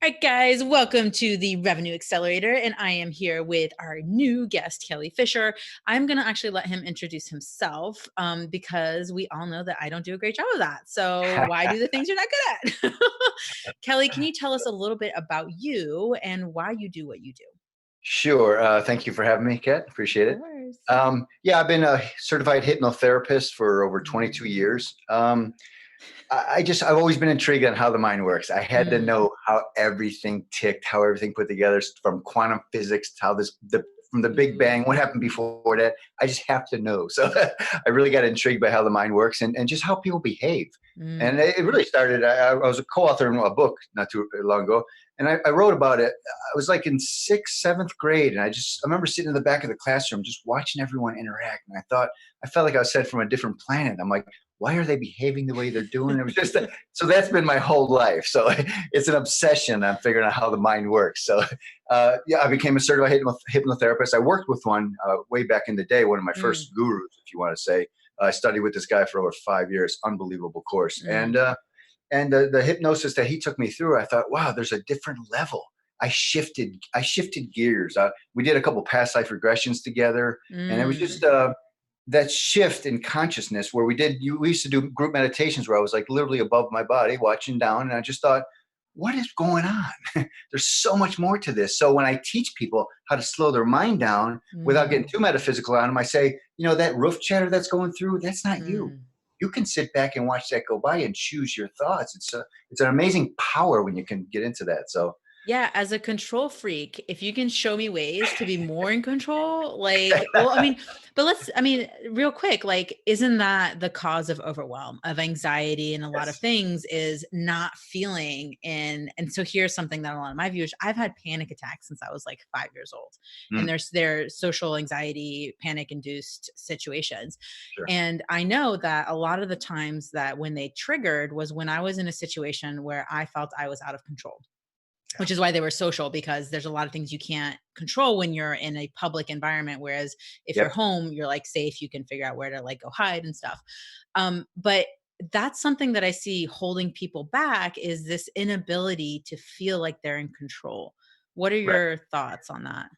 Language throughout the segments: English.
All right, guys, welcome to the Revenue Accelerator, and I am here with our new guest, Kelly Fisher. I'm going to actually let him introduce himself because we all know that I don't do a great job of that. So why do the things you're not good at? Kelly, can you tell us a little bit about you and why you do what you do? Sure. Thank you for having me, Kat. Appreciate it. I've been a certified hypnotherapist for over 22 years. I've always been intrigued on how the mind works. I had to know how everything ticked, how everything put together, from quantum physics to how from the Big Bang, what happened before that. I just have to know. So I really got intrigued by how the mind works and just how people behave. And it really started, I was a co-author in a book not too long ago, and I wrote about it. I was like in 6th, 7th grade, and I remember sitting in the back of the classroom just watching everyone interact, and I felt like I was sent from a different planet. I'm like, why are they behaving the way they're doing? It was just so that's been my whole life. So it's an obsession. I'm figuring out how the mind works. So I became a certified hypnotherapist. I worked with one way back in the day, one of my first gurus, if you want to say. I studied with this guy for over 5 years. Unbelievable course. And the hypnosis that he took me through, I thought, wow, there's a different level. I shifted gears. We did a couple past life regressions together, and it was just that shift in consciousness where we used to do group meditations where I was like literally above my body, watching down, and I just thought, what is going on? There's so much more to this. So when I teach people how to slow their mind down without getting too metaphysical on them, I say, that roof chatter that's going through, that's not you. You can sit back and watch that go by and choose your thoughts. It's an amazing power when you can get into that. So yeah, as a control freak, if you can show me ways to be more in control, real quick, isn't that the cause of overwhelm, of anxiety, and a lot of things is not feeling in? And so here's something that a lot of my viewers, I've had panic attacks since I was like 5 years old, and they're social anxiety, panic induced situations. Sure. And I know that a lot of the times that when they triggered was when I was in a situation where I felt I was out of control. Which is why they were social, because there's a lot of things you can't control when you're in a public environment. Whereas if you're home, you're like safe, you can figure out where to go hide and stuff. But that's something that I see holding people back, is this inability to feel like they're in control. What are your thoughts on that?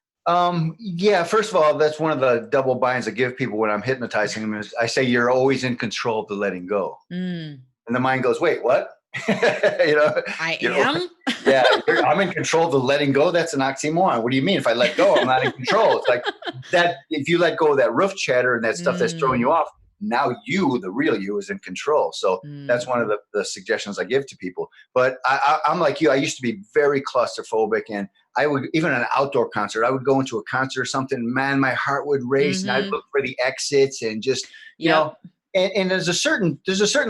First of all, that's one of the double binds I give people when I'm hypnotizing them is I say, you're always in control of the letting go. And the mind goes, wait, what? I am. I'm in control of the letting go. That's an oxymoron. What do you mean? If I let go, I'm not in control. It's like that. If you let go of that roof chatter and that stuff that's throwing you off, now you, the real you, is in control. So that's one of the suggestions I give to people. But I'm like you. I used to be very claustrophobic, and I would, even an outdoor concert, I would go into a concert or something, man, my heart would race, and I'd look for the exits and just, you know. And there's a certain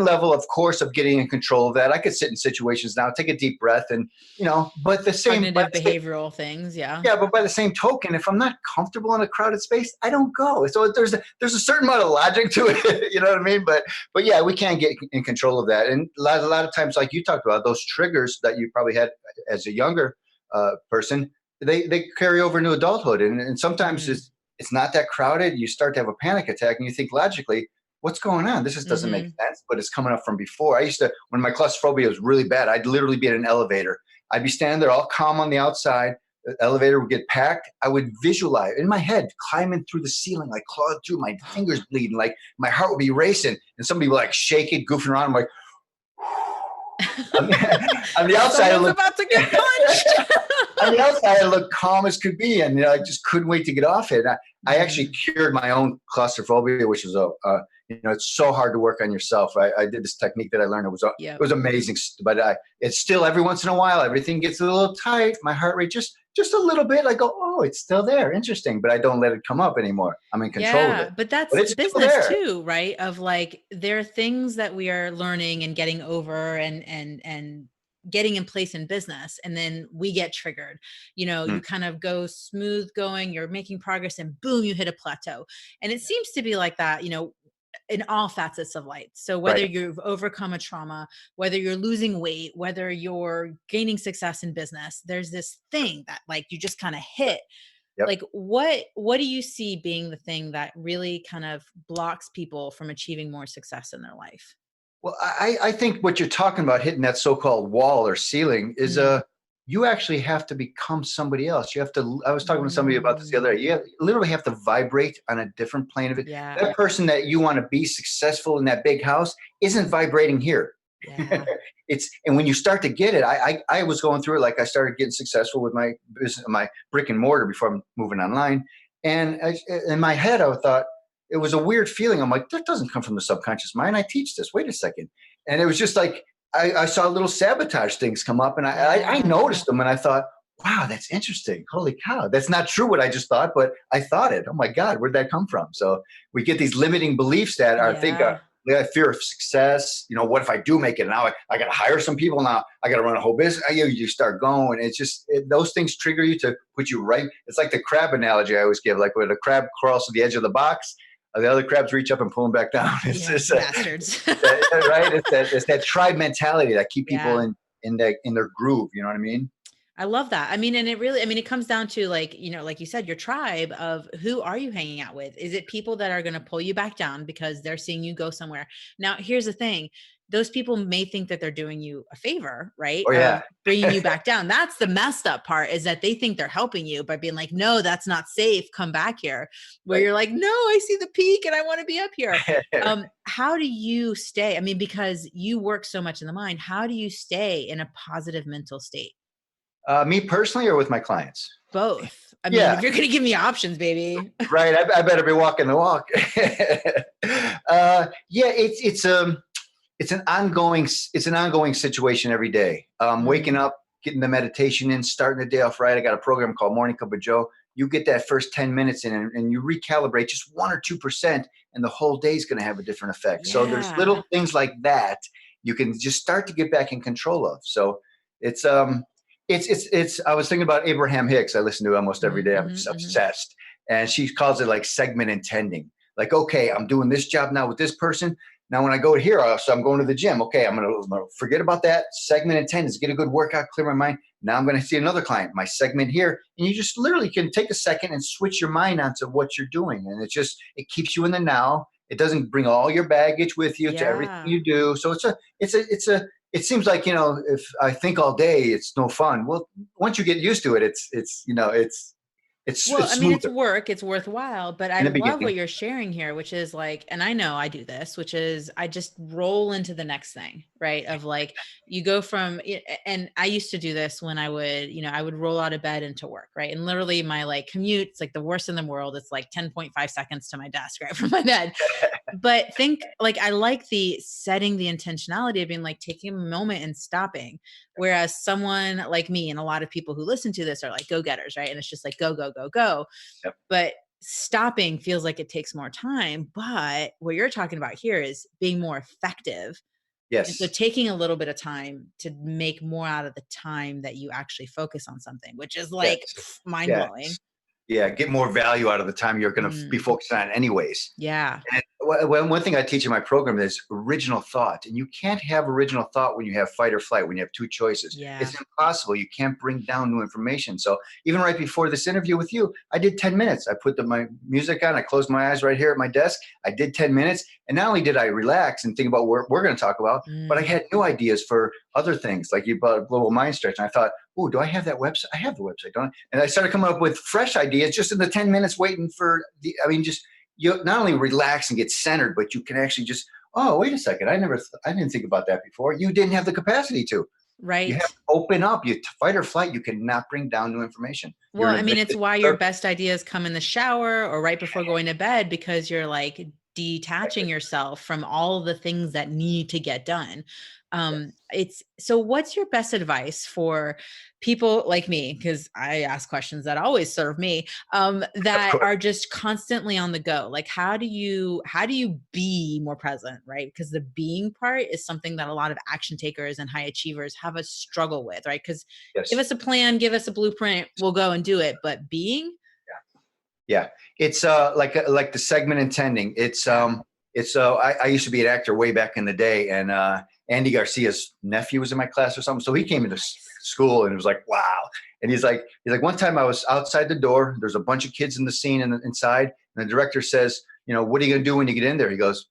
level, of course, of getting in control of that. I could sit in situations now, take a deep breath, and but the same behavioral things, but by the same token, if I'm not comfortable in a crowded space, I don't go. So there's a certain amount of logic to it, you know what I mean? But yeah, we can't get in control of that. And a lot of times, like you talked about, those triggers that you probably had as a younger person, they carry over into adulthood, and sometimes it's not that crowded. You start to have a panic attack, and you think logically, what's going on? This just doesn't make sense, but it's coming up from before. I used to, when my claustrophobia was really bad, I'd literally be in an elevator. I'd be standing there all calm on the outside. The elevator would get packed. I would visualize in my head, climbing through the ceiling, like clawed through, my fingers bleeding, like my heart would be racing, and somebody would like shake it, goofing around. I'm like, on the outside, I looked about to get punched. On the outside, I looked calm as could be, and I just couldn't wait to get off it. I actually cured my own claustrophobia, which is it's so hard to work on yourself. I did this technique that I learned. It was amazing, but it's still every once in a while, everything gets a little tight. My heart rate just a little bit. I go, oh, it's still there, interesting, but I don't let it come up anymore. I'm in control of it. But that's business too, right? Of there are things that we are learning and getting over and getting in place in business, and then we get triggered. You kind of go smooth going, you're making progress, and boom, you hit a plateau. And it seems to be like that, in all facets of life. So whether you've overcome a trauma, whether you're losing weight, whether you're gaining success in business, there's this thing that you just kind of hit. What do you see being the thing that really kind of blocks people from achieving more success in their life? Well, I think what you're talking about, hitting that so-called wall or ceiling, is you actually have to become somebody else. You have to, I was talking to somebody about this the other day. You literally have to vibrate on a different plane of it. Yeah. That person that you want to be successful in that big house isn't vibrating here. Yeah. And when you start to get it, I was going through it. Like I started getting successful with my business, my brick and mortar before I'm moving online. And in my head, I thought it was a weird feeling. I'm like, that doesn't come from the subconscious mind. I teach this. Wait a second. And it was just like, I saw little sabotage things come up, and I noticed them, and I thought, wow, that's interesting. Holy cow. That's not true what I just thought, but I thought it. Oh my God, where'd that come from? So we get these limiting beliefs that are, I think, fear of success. You know, what if I do make it? Now I got to hire some people. Now I got to run a whole business. You start going. It's just, those things trigger you to put you right. It's like the crab analogy I always give, like when a crab crawls to the edge of the box, the other crabs reach up and pull them back down. It's just bastards. Right? It's that tribe mentality that keep people in their groove. You know what I mean? I love that. I mean, and it really, I mean, it comes down to like, you know, like you said, your tribe of who are you hanging out with? Is it people that are going to pull you back down because they're seeing you go somewhere? Now, here's the thing. Those people may think that they're doing you a favor, right? Oh, yeah. Of bringing you back down. That's the messed up part, is that they think they're helping you by being like, no, that's not safe. Come back here. Where you're like, no, I see the peak and I want to be up here. How do you stay? I mean, because you work so much in the mind, how do you stay in a positive mental state? Me personally, or with my clients? Both. I mean, if you're going to give me options, baby. Right. I better be walking the walk. It's an ongoing situation every day. Waking up, getting the meditation in, starting the day off right. I got a program called Morning Cup of Joe. You get that first 10 minutes in and you recalibrate just 1 or 2%, and the whole day is going to have a different effect. So there's little things like that you can just start to get back in control of. So it's I was thinking about Abraham Hicks. I listen to almost every day. I'm just obsessed. And she calls it like segment intending. Like, okay, I'm doing this job now with this person. Now, when I go here, so I'm going to the gym. Okay, I'm going to forget about that. Segment intended, get a good workout, clear my mind. Now I'm going to see another client, my segment here. And you just literally can take a second and switch your mind onto what you're doing. And it keeps you in the now. It doesn't bring all your baggage with you to everything you do. So it seems like, you know, if I think all day, it's no fun. Well, once you get used to it, it's I mean, it's work, it's worthwhile, but I love what you're sharing here, which is like, and I know I do this, which is I just roll into the next thing, right? Of like, you go from, and I used to do this when I would roll out of bed into work, right? And literally my like commute, it's like the worst in the world. It's like 10.5 seconds to my desk, right from my bed. But I like the setting the intentionality of being like taking a moment and stopping. Whereas someone like me and a lot of people who listen to this are like go-getters, right? And it's just like go, go, go, go. Yep. But stopping feels like it takes more time. But what you're talking about here is being more effective. Yes. And so taking a little bit of time to make more out of the time that you actually focus on something, which is like mind-blowing. Yeah, get more value out of the time you're going to be focusing on anyways. Yeah. And one thing I teach in my program is original thought. And you can't have original thought when you have fight or flight, when you have two choices. Yeah. It's impossible. You can't bring down new information. So even right before this interview with you, I did 10 minutes. I put my music on. I closed my eyes right here at my desk. I did 10 minutes. And not only did I relax and think about what we're going to talk about, but I had new ideas for other things. Like you brought Global Mind Stretch. And I thought, oh, do I have that website? I have the website, don't I? And I started coming up with fresh ideas just in the 10 minutes waiting for you not only relax and get centered, but you can actually just, oh, wait a second. I didn't think about that before. You didn't have the capacity to. Right. You have to open up. You fight or flight. You cannot bring down new information. Well, I mean, it's why your best ideas come in the shower or right before going to bed, because you're like detaching yourself from all the things that need to get done. So what's your best advice for people like me? Because I ask questions that always serve me, that are just constantly on the go. Like, how do you be more present, right? Because the being part is something that a lot of action takers and high achievers have a struggle with, right? Because give us a plan, give us a blueprint, we'll go and do it. But being, it's like the segment intending. I used to be an actor way back in the day, and Andy Garcia's nephew was in my class or something. So he came into school and it was like, wow. And he's like, one time I was outside the door. There's a bunch of kids in the scene and inside. And the director says, what are you going to do when you get in there? He goes,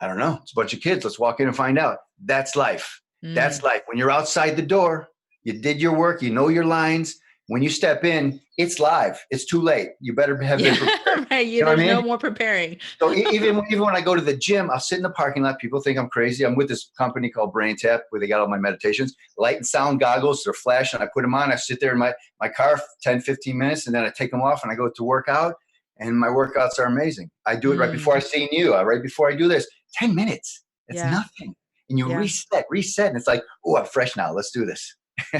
I don't know. It's a bunch of kids. Let's walk in and find out. That's life. That's life. When you're outside the door, You did your work. You know your lines. When you step in, it's live. It's too late. You better have been prepared. Right. You know what I mean? No more preparing. So even when I go to the gym, I'll sit in the parking lot. People think I'm crazy. I'm with this company called Brain Tap, where they got all my meditations, light and sound goggles. They're flashing. I put them on. I sit there in my car 10, 15 minutes, and then I take them off and I go to work out. And my workouts are amazing. I do it right before I see you, right before I do this. 10 minutes. It's nothing. And you reset. And it's like, oh, I'm fresh now. Let's do this.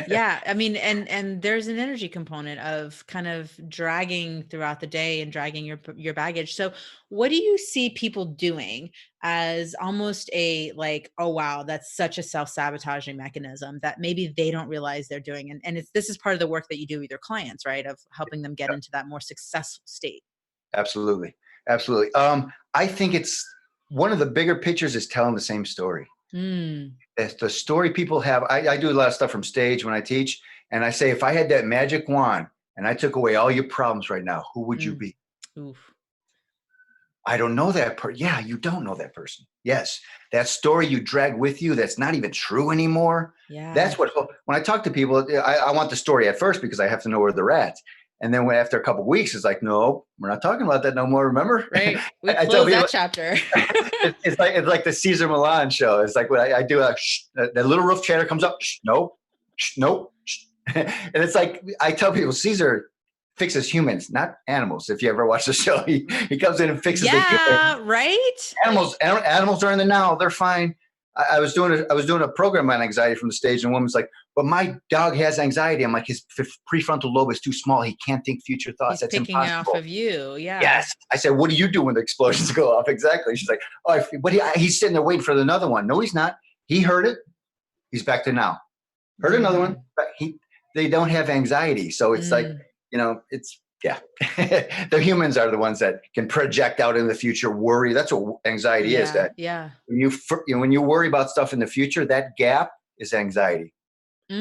Yeah. I mean, and there's an energy component of kind of dragging throughout the day and dragging your baggage. So what do you see people doing as almost a like, oh, wow, that's such a self-sabotaging mechanism that maybe they don't realize they're doing. And this is part of the work that you do with your clients, right? Of helping them get into that more successful state. Absolutely. I think it's one of the bigger pictures is telling the same story. It's the story people have. I do a lot of stuff from stage when I teach, and I say, if I had that magic wand and I took away all your problems right now, who would you be? Oof. I don't know that person. Yeah, you don't know that person. Yes, that story you drag with you that's not even true anymore. Yeah. That's what, when I talk to people, I want the story at first because I have to know where they're at. And then after a couple of weeks, it's like, no, we're not talking about that no more. Remember? Right. We close that chapter. it's like the Cesar Millan show. It's like when I do the little roof chatter comes up. Nope. Nope. And it's like, I tell people, Caesar fixes humans, not animals. If you ever watch the show, he comes in and fixes the humans. Yeah, right. Animals are in the now. They're fine. I was doing a program on anxiety from the stage, and a woman's like, but my dog has anxiety. I'm like, his prefrontal lobe is too small. He can't think future thoughts. He's picking off of you. Yeah. Yes. I said, what do you do when the explosions go off? Exactly. She's like, oh, but he's sitting there waiting for another one. No, he's not. He heard it. He's back to now. Heard another one. But they don't have anxiety. So it's like, it's, yeah. The humans are the ones that can project out in the future, worry. That's what anxiety is. That when you worry about stuff in the future, that gap is anxiety.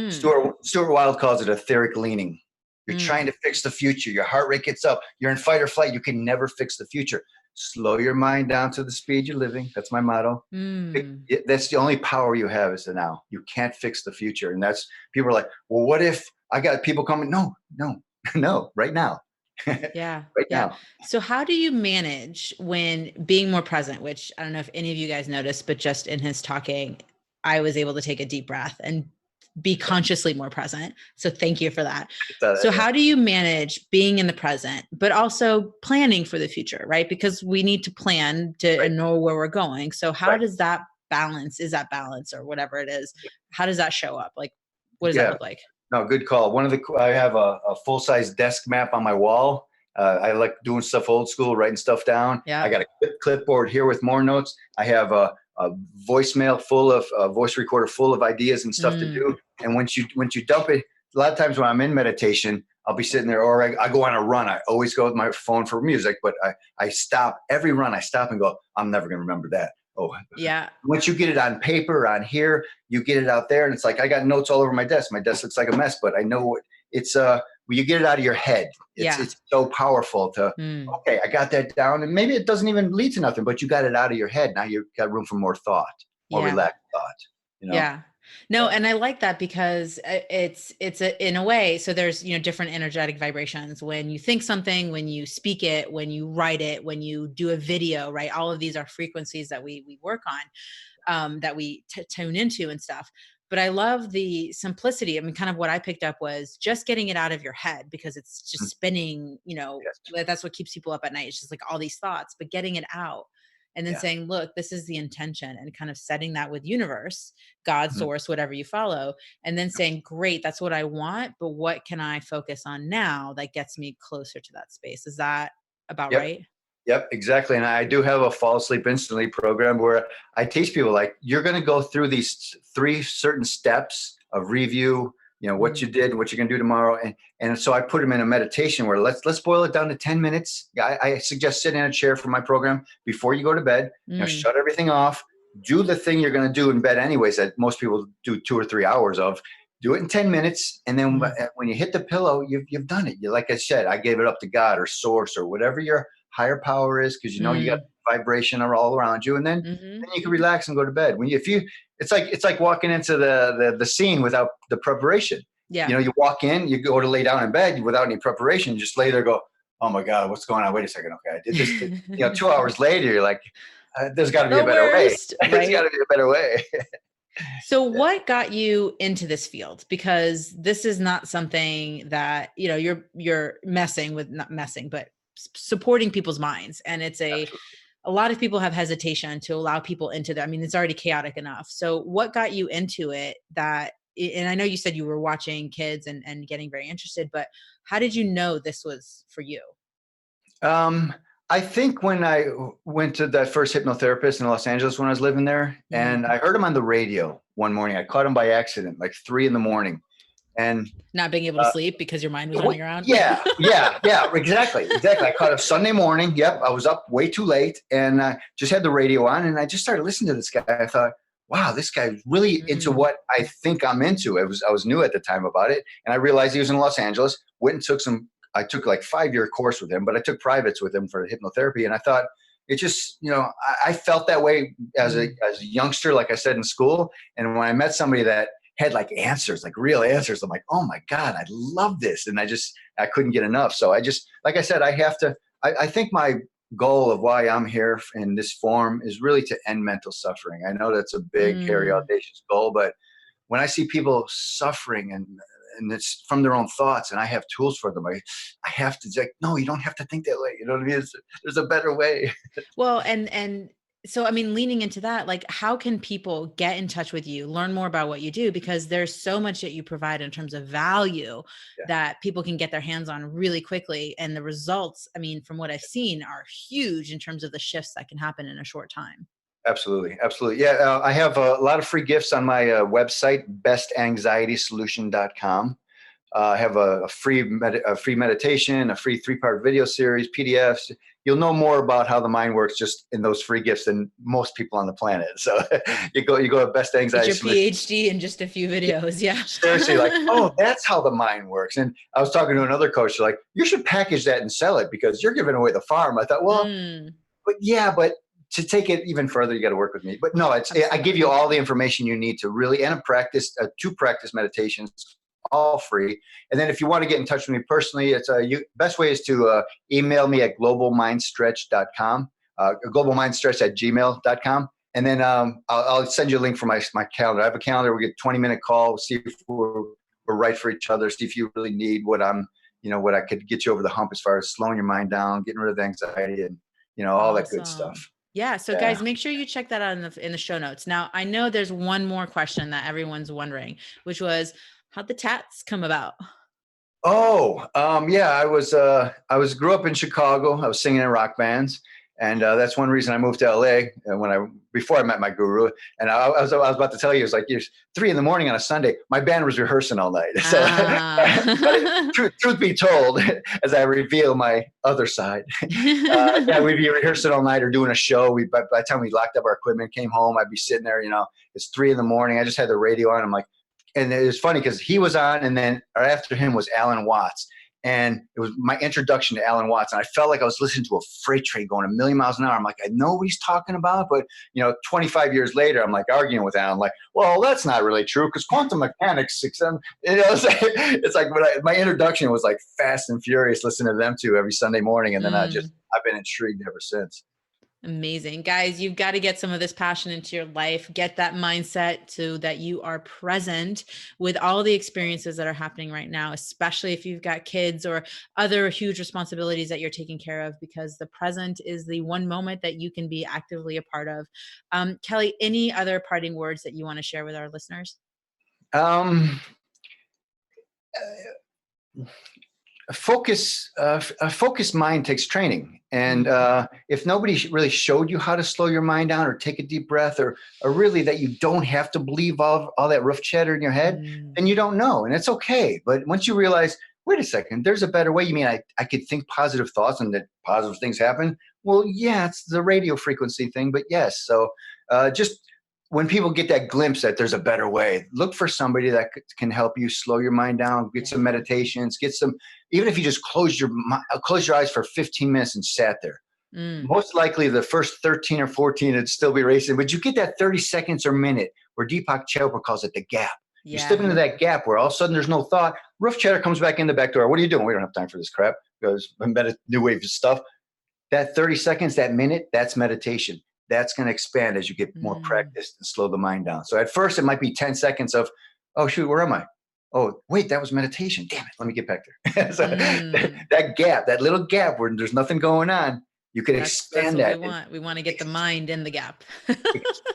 Stuart Wilde calls it etheric leaning. You're trying to fix the future. Your heart rate gets up. You're in fight or flight. You can never fix the future. Slow your mind down to the speed you're living. That's my motto. That's the only power you have is the now. You can't fix the future. And that's, people are like, well, what if I got people coming? No, right now. Yeah. Now. So how do you manage when being more present, which I don't know if any of you guys noticed, but just in his talking, I was able to take a deep breath and be consciously more present. So thank you for that. So how do you manage being in the present, but also planning for the future, right? Because we need to plan to know where we're going. So how does that balance, is that balance or whatever it is? How does that show up? Like, what does that look like? No, good call. I have a full-size desk map on my wall. I like doing stuff old school, writing stuff down. Yeah. I got a clipboard here with more notes. I have a voicemail full of voice recorder full of ideas and stuff to do. And once you dump it, a lot of times when I'm in meditation, I'll be sitting there, or I go on a run. I always go with my phone for music, but I stop every run. I stop and go, I'm never going to remember that. Oh, yeah. Once you get it on paper, on here, you get it out there, and it's like I got notes all over my desk. My desk looks like a mess, but I know it's when you get it out of your head. It's so powerful to okay, I got that down, and maybe it doesn't even lead to nothing, but you got it out of your head. Now you've got room for more thought, more relaxed thought. Yeah. No, and I like that because it's in a way, so there's, different energetic vibrations when you think something, when you speak it, when you write it, when you do a video, right? All of these are frequencies that we work on, that we tune into and stuff. But I love the simplicity. I mean, kind of what I picked up was just getting it out of your head because it's just spinning, that's what keeps people up at night. It's just like all these thoughts, but getting it out. And then saying, look, this is the intention, and kind of setting that with universe, God, source, whatever you follow. And then saying, great, that's what I want, but what can I focus on now that gets me closer to that space? Is that about right? Yep, exactly. And I do have a fall asleep instantly program where I teach people, like, you're going to go through these 3 certain steps of review, what you did, what you're going to do tomorrow. And so I put them in a meditation where let's boil it down to 10 minutes. I suggest sitting in a chair for my program before you go to bed, shut everything off, do the thing you're going to do in bed anyways, that most people do 2 or 3 hours of. Do it in 10 minutes. And then when you hit the pillow, you've done it. Like I said, I gave it up to God or source or whatever your higher power is, because you got vibration all around you, and then you can relax and go to bed. It's like walking into the scene without the preparation. Yeah. You walk in, you go to lay down in bed without any preparation, just lay there, go, oh my God, what's going on? Wait a second. Okay. I did this, 2 hours later, you're like, there's gotta be a better way. Right? There's gotta be a better way. So what got you into this field? Because this is not something that, you're messing with, not messing, but supporting people's minds. And it's a lot of people have hesitation to allow people into that. I mean, it's already chaotic enough. So what got you into it and I know you said you were watching kids and getting very interested, but how did you know this was for you? I think when I went to that first hypnotherapist in Los Angeles when I was living there, and I heard him on the radio one morning, I caught him by accident, like 3 a.m. and not being able to sleep because your mind was running around. Yeah, exactly. I caught him Sunday morning. Yep. I was up way too late and just had the radio on and I just started listening to this guy. I thought, wow, this guy's really into what I think I'm into. I was new at the time about it. And I realized he was in Los Angeles, went and I took like 5-year course with him, but I took privates with him for hypnotherapy. And I thought it just, I felt that way as a youngster, like I said, in school. And when I met somebody that had like answers, like real answers, I'm like, oh my God, I love this. And I couldn't get enough. So like I said, I think my goal of why I'm here in this form is really to end mental suffering. I know that's a big, hairy, audacious goal, but when I see people suffering and it's from their own thoughts and I have tools for them, I have to like, no, you don't have to think that way. You know what I mean? There's a better way. Well, and so, I mean, leaning into that, like, how can people get in touch with you, learn more about what you do? Because there's so much that you provide in terms of value that people can get their hands on really quickly. And the results, I mean, from what I've seen, are huge in terms of the shifts that can happen in a short time. Absolutely. Yeah. I have a lot of free gifts on my website, bestanxietysolution.com. I have a free meditation, a free 3-part video series, PDFs. You'll know more about how the mind works just in those free gifts than most people on the planet. So you go to Best Anxiety It's your PhD in just a few videos. Yeah. Seriously, like, oh, that's how the mind works. And I was talking to another coach, like, you should package that and sell it because you're giving away the farm. I thought, well, but to take it even further, you got to work with me. But no, I give you all the information you need to really, and two practice meditations, all free. And then if you want to get in touch with me personally, it's best way is to email me at globalmindstretch.com, globalmindstretch@gmail.com. And then I'll send you a link for my calendar. I have a calendar. We get 20-minute call. We'll see if we're right for each other. See if you really need what I could get you over the hump as far as slowing your mind down, getting rid of the anxiety and, all that good stuff. Yeah. So guys, make sure you check that out in the show notes. Now, I know there's one more question that everyone's wondering, which was, how'd the tats come about? Oh, yeah. I grew up in Chicago. I was singing in rock bands. And that's one reason I moved to LA before I met my guru. And I was about to tell you, it was like 3 a.m. on a Sunday. My band was rehearsing all night. So, truth be told, as I reveal my other side, we'd be rehearsing all night or doing a show. By the time we locked up our equipment, came home, I'd be sitting there. It's 3 a.m. I just had the radio on. I'm like, and it was funny because he was on, and then after him was Alan Watts. And it was my introduction to Alan Watts. And I felt like I was listening to a freight train going 1,000,000 miles an hour. I'm like, I know what he's talking about. But, 25 years later, I'm like arguing with Alan. I'm like, well, that's not really true because quantum mechanics, it's like my introduction was like fast and furious, listening to them two every Sunday morning. And then I've been intrigued ever since. Amazing. Guys, you've got to get some of this passion into your life, get that mindset so that you are present with all the experiences that are happening right now, especially if you've got kids or other huge responsibilities that you're taking care of, because the present is the one moment that you can be actively a part of. Kelly, any other parting words that you want to share with our listeners? A focused mind takes training. And if nobody really showed you how to slow your mind down or take a deep breath or really that you don't have to believe all that roof chatter in your head, then you don't know. And it's okay. But once you realize, wait a second, there's a better way. You mean I could think positive thoughts and that positive things happen? Well, yeah, it's the radio frequency thing. But yes, so just when people get that glimpse that there's a better way, look for somebody that can help you slow your mind down, get some meditations, even if you just close your eyes for 15 minutes and sat there. Most likely the first 13 or 14 it'd still be racing, but you get that 30 seconds or minute where Deepak Chopra calls it the gap. You step into that gap where all of a sudden there's no thought. Roof chatter comes back in the back door. What are you doing? We don't have time for this crap. Goes, new wave of stuff. That 30 seconds, that minute, that's meditation. That's going to expand as you get more practiced and slow the mind down. So at first it might be 10 seconds of, oh shoot, where am I? Oh, wait, that was meditation. Damn it. Let me get back there. So that gap, that little gap where there's nothing going on, you can expand that. We want to get the mind in the gap.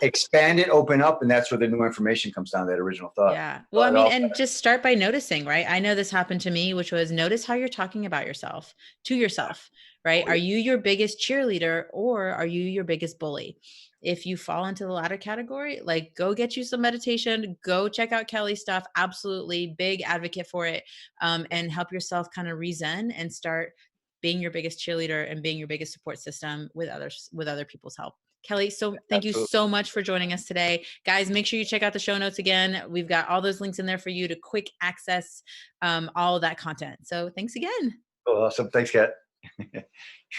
Expand it, open up, and that's where the new information comes down, that original thought. Yeah. Well, I mean, and just start by noticing, right? I know this happened to me, which was notice how you're talking about yourself to yourself, right? Are you your biggest cheerleader or are you your biggest bully? If you fall into the latter category, like go get you some meditation, go check out Kelly's stuff. Absolutely big advocate for it. And help yourself kind of rezen and start being your biggest cheerleader and being your biggest support system with other people's help. Kelly, so thank you so much for joining us today. Guys, make sure you check out the show notes again. We've got all those links in there for you to quick access all of that content. So thanks again. Awesome. Thanks, Kat.